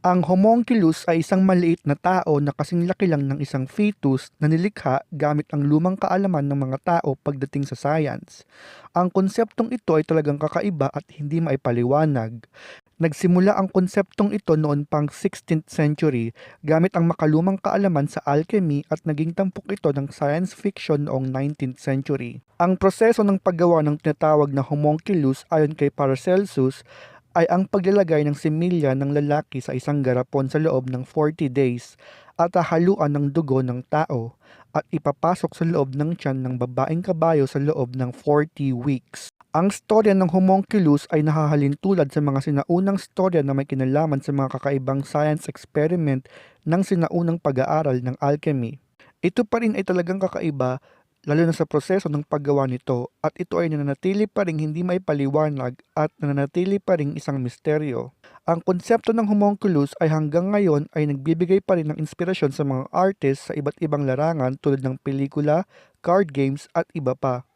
Ang homunculus ay isang maliit na tao na kasing laki lang ng isang fetus na nilikha gamit ang lumang kaalaman ng mga tao pagdating sa science. Ang konseptong ito ay talagang kakaiba at hindi maipaliwanag. Nagsimula ang konseptong ito noon pang 16th century gamit ang makalumang kaalaman sa alchemy at naging tampok ito ng science fiction noong 19th century. Ang proseso ng paggawa ng tinatawag na homunculus ayon kay Paracelsus ay ang paglalagay ng similya ng lalaki sa isang garapon sa loob ng 40 days at hahaluan ng dugo ng tao at ipapasok sa loob ng tiyan ng babaeng kabayo sa loob ng 40 weeks. Ang storya ng homunculus ay nahahalin tulad sa mga sinaunang storya na may kinalaman sa mga kakaibang science experiment ng sinaunang pag-aaral ng alchemy. Ito pa rin ay talagang kakaiba lalo na sa proseso ng paggawa nito at ito ay nananatili pa ring hindi maipaliwanag at nananatili pa ring isang misteryo. Ang konsepto ng homunculus ay hanggang ngayon ay nagbibigay pa rin ng inspirasyon sa mga artist sa iba't ibang larangan tulad ng pelikula, card games at iba pa.